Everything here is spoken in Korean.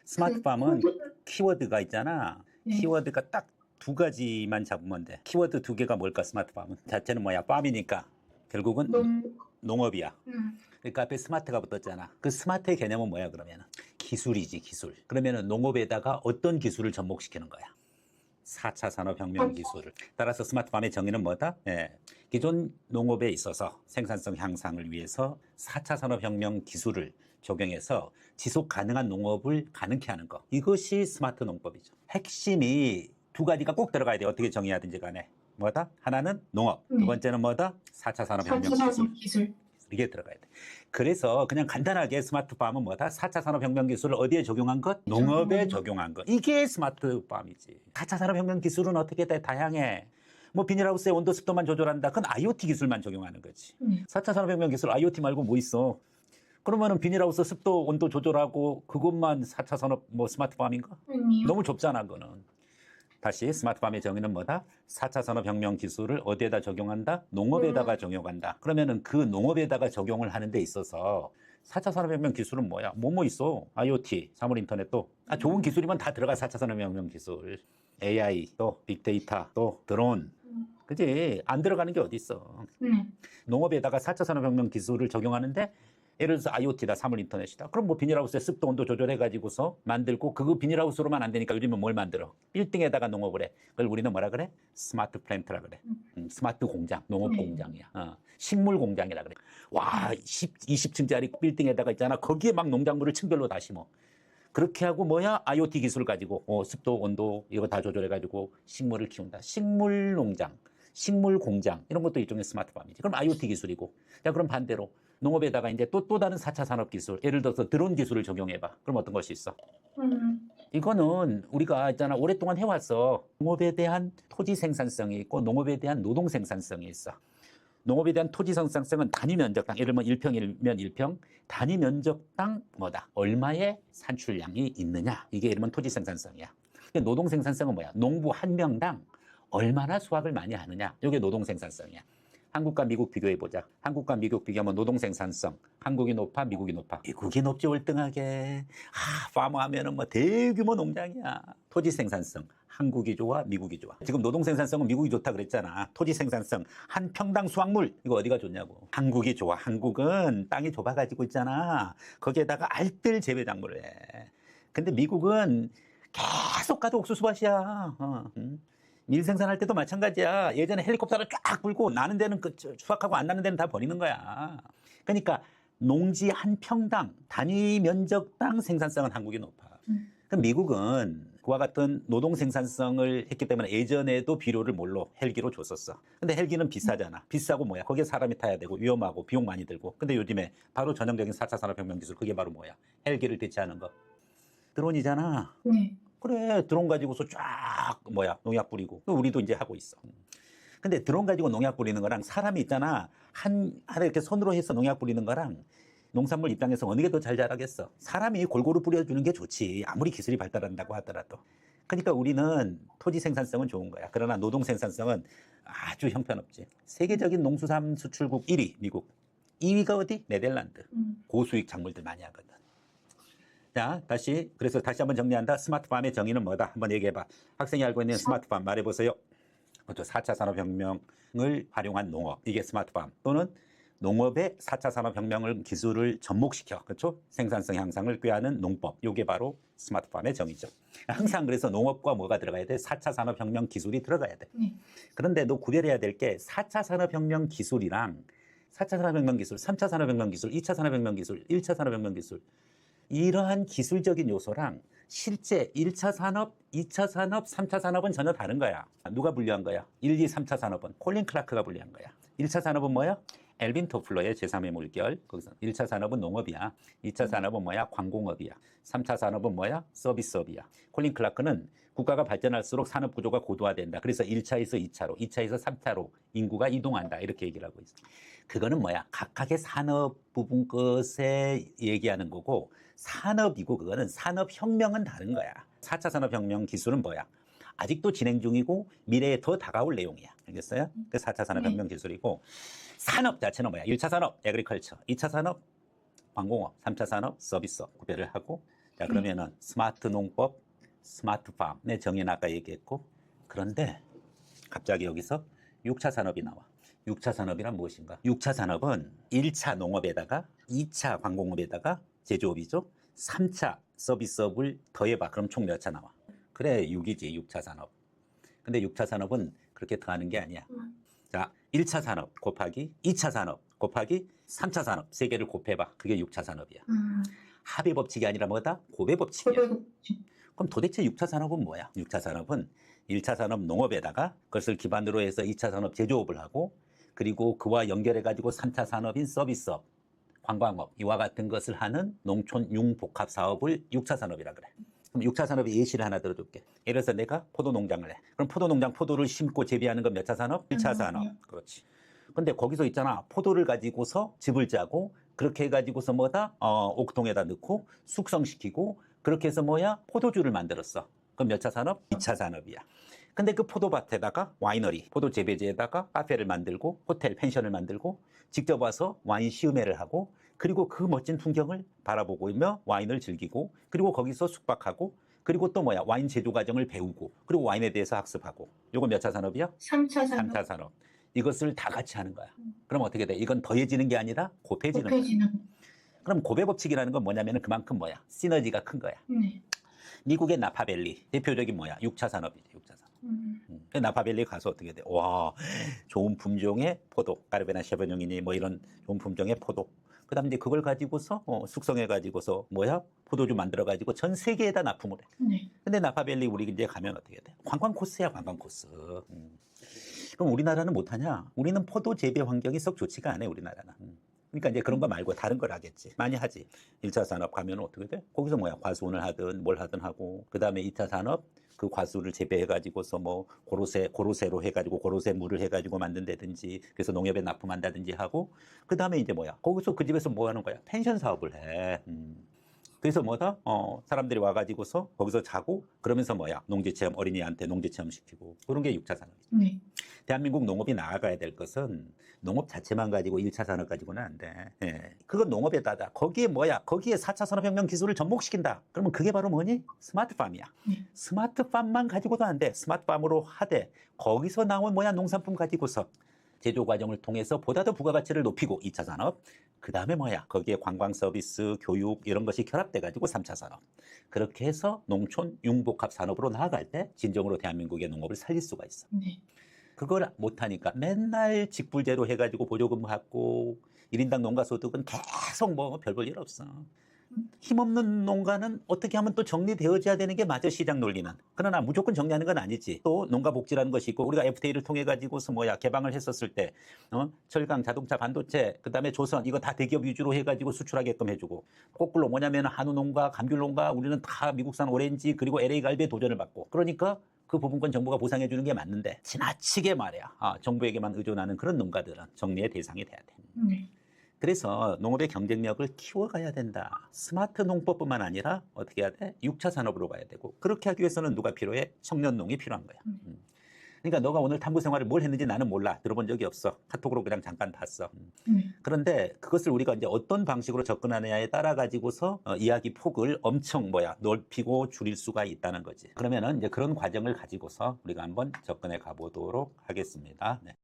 스마트팜은 키워드가 있잖아. 네. 키워드가 딱 두 가지만 잡으면 돼. 키워드 두 개가 뭘까, 스마트팜은? 자체는 뭐야? 팜이니까. 결국은 농업이야. 그러니까 앞에 스마트가 붙었잖아. 그 스마트의 개념은 뭐야, 그러면은? 기술이지, 기술. 그러면은 농업에다가 어떤 기술을 접목시키는 거야? 4차 산업혁명 기술을. 따라서 스마트팜의 정의는 뭐다? 예. 기존 농업에 있어서 생산성 향상을 위해서 4차 산업혁명 기술을 적용해서 지속 가능한 농업을 가능케 하는 것. 이것이 스마트 농법이죠. 핵심이 두 가지가 꼭 들어가야 돼. 어떻게 정의하든지 간에. 뭐다? 하나는 농업. 두 번째는 뭐다? 4차 산업혁명 기술. 이게 들어가야 돼. 그래서 그냥 간단하게 스마트팜은 뭐다? 4차 산업혁명 기술을 어디에 적용한 것? 농업에 적용한 것. 이게 스마트팜이지. 4차 산업혁명 기술은 어떻게 돼? 다양해. 뭐 비닐하우스의 온도 습도만 조절한다. 그건 IoT 기술만 적용하는 거지. 4차 산업혁명 기술 IoT 말고 뭐 있어? 그러면은 비닐하우스 습도 온도 조절하고 그것만 4차 산업 뭐 스마트팜인가? 너무 좁잖아, 그거는. 다시 스마트팜의 정의는 뭐다? 4차 산업혁명 기술을 어디에다 적용한다? 농업에다가 적용한다. 그러면은 그 농업에다가 적용을 하는 데 있어서 4차 산업혁명 기술은 뭐야? 뭐 있어? IoT, 사물인터넷도. 좋은 기술이면 다 들어가, 4차 산업혁명 기술. AI, 또 빅데이터, 또 드론. 그지? 안 들어가는 게 어디 있어? 농업에다가 4차 산업혁명 기술을 적용하는데 예를 들어서 IoT다, 사물인터넷이다. 그럼 뭐 비닐하우스에 습도 온도 조절해가지고서 만들고 그거 비닐하우스로만 안 되니까 요즘은 뭘 만들어? 빌딩에다가 농업을 해. 그걸 우리는 뭐라 그래? 스마트 플랜트라 그래. 스마트 공장, 농업 공장이야. 식물 공장이라 그래. 와, 20층짜리 빌딩에다가 있잖아. 거기에 막 농작물을 층별로 다 심어. 그렇게 하고 뭐야? IoT 기술 가지고 습도, 온도 이거 다 조절해가지고 식물을 키운다. 식물 농장, 식물 공장 이런 것도 일종의 스마트팜이지. 그럼 IoT 기술이고. 자, 그럼 반대로 농업에다가 이제 또 다른 4차 산업 기술, 예를 들어서 드론 기술을 적용해봐. 그럼 어떤 것이 있어? 이거는 우리가 있잖아 오랫동안 해왔어. 농업에 대한 토지 생산성이 있고 농업에 대한 노동 생산성이 있어. 농업에 대한 토지 생산성은 단위 면적당, 예를 들면 1평이면 1평, 단위 면적당 뭐다? 얼마의 산출량이 있느냐? 이게 예를 들면 토지 생산성이야. 노동 생산성은 뭐야? 농부 한 명당 얼마나 수확을 많이 하느냐? 이게 노동 생산성이야. 한국과 미국 비교해보자. 한국과 미국 비교하면 노동 생산성. 한국이 높아, 미국이 높아. 미국이 높지, 월등하게. 파머 하면은 뭐 대규모 농장이야. 토지 생산성. 한국이 좋아, 미국이 좋아. 지금 노동 생산성은 미국이 좋다 그랬잖아. 토지 생산성. 한 평당 수확물. 이거 어디가 좋냐고. 한국이 좋아. 한국은 땅이 좁아가지고 있잖아. 거기에다가 알뜰 재배 작물을 해. 근데 미국은 계속 가도 옥수수밭이야. 밀 생산할 때도 마찬가지야. 예전에 헬리콥터를 쫙 불고 나는 데는 수확하고 안 나는 데는 다 버리는 거야. 그러니까 농지 한 평당 단위 면적당 생산성은 한국이 높아. 그럼 미국은 그와 같은 노동 생산성을 했기 때문에 예전에도 비료를 뭘로? 헬기로 줬었어. 근데 헬기는 비싸잖아. 비싸고 뭐야? 거기에 사람이 타야 되고 위험하고 비용 많이 들고. 근데 요즘에 바로 전형적인 4차 산업혁명 기술 그게 바로 뭐야? 헬기를 대체하는 거. 드론이잖아. 그래, 드론 가지고서 쫙, 농약 뿌리고. 우리도 이제 하고 있어. 근데 드론 가지고 농약 뿌리는 거랑 사람이 있잖아. 하나 이렇게 손으로 해서 농약 뿌리는 거랑 농산물 입장에서 어느 게 더 잘 자라겠어? 사람이 골고루 뿌려주는 게 좋지. 아무리 기술이 발달한다고 하더라도. 그러니까 우리는 토지 생산성은 좋은 거야. 그러나 노동 생산성은 아주 형편없지. 세계적인 농수산 수출국 1위, 미국. 2위가 어디? 네덜란드. 고수익 작물들 많이 하거든. 자, 그래서 다시 한번 정리한다. 스마트팜의 정의는 뭐다? 한번 얘기해봐. 학생이 알고 있는 스마트팜 말해보세요. 먼저 4차 산업혁명을 활용한 농업. 이게 스마트팜. 또는 농업의 4차 산업혁명을 기술을 접목시켜. 그렇죠? 생산성 향상을 꾀하는 농법. 이게 바로 스마트팜의 정의죠. 항상 그래서 농업과 뭐가 들어가야 돼? 4차 산업혁명 기술이 들어가야 돼. 그런데 너 구별해야 될 게 4차 산업혁명 기술이랑 4차 산업혁명 기술, 3차 산업혁명 기술, 2차 산업혁명 기술, 1차 산업혁명 기술. 이러한 기술적인 요소랑 실제 1차 산업, 2차 산업, 3차 산업은 전혀 다른 거야. 누가 분류한 거야? 1, 2, 3차 산업은 콜린 클라크가 분류한 거야. 1차 산업은 뭐야? 엘빈 토플러의 제3의 물결. 거기서 1차 산업은 농업이야. 2차 산업은 뭐야? 광공업이야. 3차 산업은 뭐야? 서비스업이야. 콜린 클라크는 국가가 발전할수록 산업 구조가 고도화된다. 그래서 1차에서 2차로, 2차에서 3차로 인구가 이동한다. 이렇게 얘기를 하고 있어. 그거는 뭐야? 각각의 산업 부분 것에 얘기하는 거고 산업이고 그거는 산업혁명은 다른 거야. 4차 산업혁명 기술은 뭐야? 아직도 진행 중이고 미래에 더 다가올 내용이야. 알겠어요? 그 4차 산업혁명 기술이고 산업 자체는 뭐야? 1차 산업, 에그리컬처, 2차 산업, 광공업, 3차 산업, 서비스업 구별을 하고 자, 그러면은 스마트 농법, 스마트 팜의 정의는 아까 얘기했고, 그런데 갑자기 여기서 6차 산업이 나와. 6차 산업이란 무엇인가? 6차 산업은 1차 농업에다가 2차 관공업에다가 제조업이죠. 3차 서비스업을 더해봐. 그럼 총 몇 차 나와? 그래, 6이지, 6차 산업. 근데 6차 산업은 그렇게 더하는 게 아니야. 자, 1차 산업 곱하기 2차 산업 곱하기 3차 산업 세 개를 곱해봐. 그게 6차 산업이야. 합의 법칙이 아니라 뭐다? 고배 법칙이야. 그럼 도대체 6차 산업은 뭐야? 6차 산업은 1차 산업 농업에다가 그것을 기반으로 해서 2차 산업 제조업을 하고, 그리고 그와 연결해가지고 3차 산업인 서비스업, 관광업 이와 같은 것을 하는 농촌 융복합 사업을 6차 산업이라 그래. 그럼 6차 산업의 예시를 하나 들어줄게. 예를 들어서 내가 포도 농장을 해. 그럼 포도 농장 포도를 심고 재배하는 건 몇 차 산업? 1차 산업. 그렇지. 근데 거기서 있잖아. 포도를 가지고서 즙을 짜고, 그렇게 해가지고서 뭐다? 옥통에다 넣고 숙성시키고, 그렇게 해서 뭐야? 포도주를 만들었어. 그럼 몇 차 산업? 2차 산업이야. 근데 그 포도밭에다가 와이너리, 포도 재배지에다가 카페를 만들고, 호텔, 펜션을 만들고, 직접 와서 와인 시음회를 하고, 그리고 그 멋진 풍경을 바라보고 있며 와인을 즐기고, 그리고 거기서 숙박하고, 그리고 또 뭐야? 와인 제조 과정을 배우고, 그리고 와인에 대해서 학습하고. 요거 몇 차 산업이야? 3차 산업. 3차 산업. 이것을 다 같이 하는 거야. 그럼 어떻게 돼? 이건 더해지는 게 아니라 곱해지는 거야. 그럼 고배 법칙이라는 건 뭐냐면 그만큼 뭐야? 시너지가 큰 거야. 네. 미국의 나파밸리 대표적인 뭐야? 6차 산업이지. 6차 산업. 나파밸리 가서 어떻게 돼? 와, 좋은 품종의 포도, 까르베나 샤베뇽이니 뭐 이런 좋은 품종의 포도. 그다음에 이제 그걸 가지고서 숙성해 가지고서 뭐야? 포도주 만들어 가지고 전 세계에다 납품을 해. 네. 근데 나파밸리 우리 이제 가면 어떻게 돼? 관광 코스야, 관광 코스. 그럼 우리나라는 못하냐? 우리는 포도 재배 환경이 썩 좋지가 않아, 우리나라는. 그러니까 이제 그런 거 말고 다른 걸 하겠지. 많이 하지. 1차 산업 가면 어떻게 돼? 거기서 뭐야? 과수원을 하든 뭘 하든 하고, 그 다음에 2차 산업 그 과수를 재배해가지고서 뭐 고로쇠로 해가지고 고로쇠 물을 해가지고 만든다든지, 그래서 농협에 납품한다든지 하고, 그 다음에 이제 뭐야? 거기서 그 집에서 뭐 하는 거야? 펜션 사업을 해. 그래서 뭐다? 사람들이 와가지고서 거기서 자고, 그러면서 뭐야? 농지체험, 어린이한테 농지체험 시키고, 그런 게 6차 산업이지. 네. 대한민국 농업이 나아가야 될 것은 농업 자체만 가지고 1차 산업 가지고는 안 돼. 예. 그건 농업에다가 거기에 뭐야? 거기에 4차 산업혁명 기술을 접목시킨다. 그러면 그게 바로 뭐니? 스마트팜이야. 스마트팜만 가지고도 안 돼. 스마트팜으로 하되 거기서 나온 뭐야? 농산품 가지고서 제조 과정을 통해서 보다 더 부가가치를 높이고 2차 산업. 그 다음에 뭐야? 거기에 관광 서비스, 교육 이런 것이 결합돼 가지고 3차 산업. 그렇게 해서 농촌 융복합 산업으로 나아갈 때 진정으로 대한민국의 농업을 살릴 수가 있어. 네. 그걸 못하니까 맨날 직불제로 해가지고 보조금 받고 1인당 농가소득은 계속 뭐 별 볼 일 없어. 힘없는 농가는 어떻게 하면 또 정리되어져야 되는 게 맞아, 시장 논리는. 그러나 무조건 정리하는 건 아니지. 또 농가복지라는 것이 있고, 우리가 FTA를 통해 가지고서 뭐야 개방을 했었을 때 철강, 자동차, 반도체, 그다음에 조선 이거 다 대기업 위주로 해가지고 수출하게끔 해주고, 거꾸로 뭐냐면 한우 농가, 감귤 농가 우리는 다 미국산 오렌지 그리고 LA 갈비에 도전을 받고, 그러니까 그 부분권 정부가 보상해 주는 게 맞는데 지나치게 말이야 정부에게만 의존하는 그런 농가들은 정리의 대상이 돼야 돼. 그래서 농업의 경쟁력을 키워가야 된다. 스마트 농법뿐만 아니라 어떻게 해야 돼? 6차 산업으로 가야 되고, 그렇게 하기 위해서는 누가 필요해? 청년농이 필요한 거야. 그러니까 너가 오늘 탐구 생활을 뭘 했는지 나는 몰라. 들어본 적이 없어. 카톡으로 그냥 잠깐 봤어. 그런데 그것을 우리가 이제 어떤 방식으로 접근하느냐에 따라 가지고서 이야기 폭을 엄청 넓히고 줄일 수가 있다는 거지. 그러면은 이제 그런 과정을 가지고서 우리가 한번 접근해 가보도록 하겠습니다. 네.